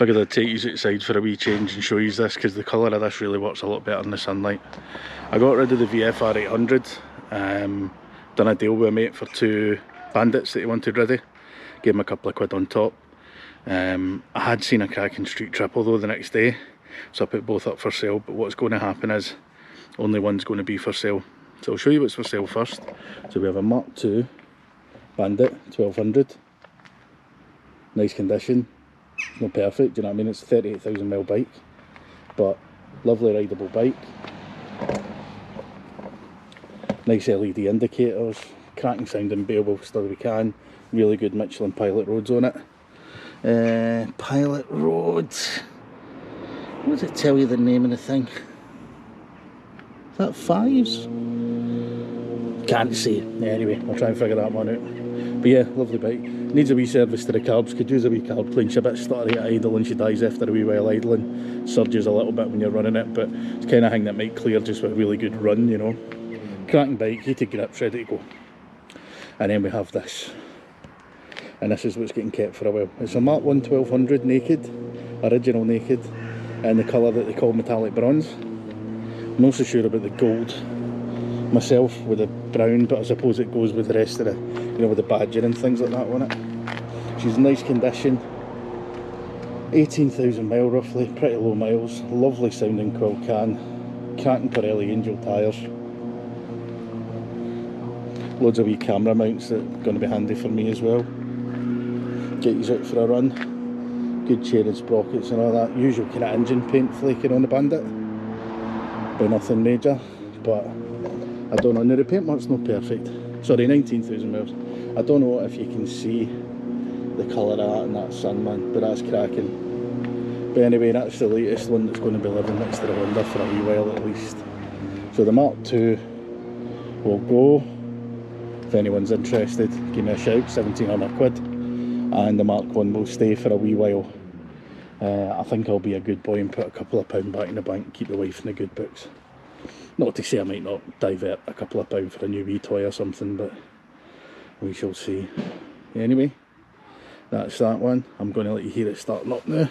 Figured I'd take you outside for a wee change and show you this, because the colour of this really works a lot better in the sunlight. I got rid of the VFR 800, done a deal with a mate for 2 bandits that he wanted ready, gave him a couple of quid on top. I had seen a cracking street triple though the next day, so I put both up for sale, but what's going to happen is only one's going to be for sale. So I'll show you what's for sale first. So we have a Mark II Bandit 1200, nice condition. It's not perfect, do you know what I mean? It's a 38,000 mile bike, but lovely rideable bike. Nice LED indicators, cracking sounding Beowulf still we can, really good Michelin Pilot roads on it. Pilot roads, what does it tell you the name of the thing? Is that 5s? Can't see. Anyway, I'll try and figure that one out. But yeah, lovely bike. Needs a wee service to the carbs, could use a wee carb clean. She's a bit stuttery at idle and she dies after a wee while idling. Surges a little bit when you're running it, but it's the kind of thing that might clear just with a really good run, you know. Cracking bike, heated grips, ready to go. And then we have this. And this is what's getting kept for a while. It's a Mark I 1200 naked, original naked, in the colour that they call metallic bronze. I'm not so sure about the gold myself with the brown, but I suppose it goes with the rest of the, you know, with the badging and things like that on it. She's in nice condition, 18,000 mile roughly, pretty low miles, lovely sounding quill can, cracking Pirelli Angel tyres, loads of wee camera mounts that are going to be handy for me as well. Get you out for a run, good chain and sprockets and all that, usual kind of engine paint flaking on the Bandit, but nothing major. But I don't know, now the paintwork's not perfect. Sorry, 19,000 miles. I don't know if you can see the colour of that in that sun, man, but that's cracking. But anyway, that's the latest one that's going to be living next to the Honda for a wee while at least. So the Mark II will go. If anyone's interested, give me a shout, 1,700 quid. And the Mark I will stay for a wee while. I think I'll be a good boy and put a couple of pound back in the bank, keep the wife in the good books. Not to say I might not divert a couple of pound for a new wee toy or something, but we shall see. Anyway, that's that one. I'm going to let you hear it starting up now.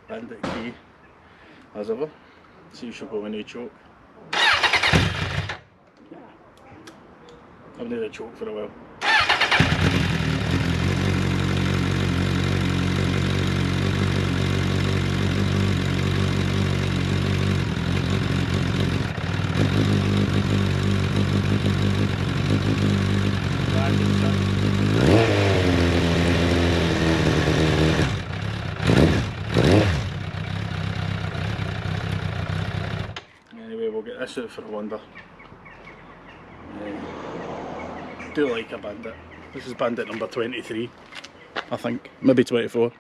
Bandit key, as ever. See, she'll go in a choke. I've needed a choke for a while. Anyway, we'll get this out for a wonder. Do like a Bandit. This is Bandit number 23, I think, maybe 24.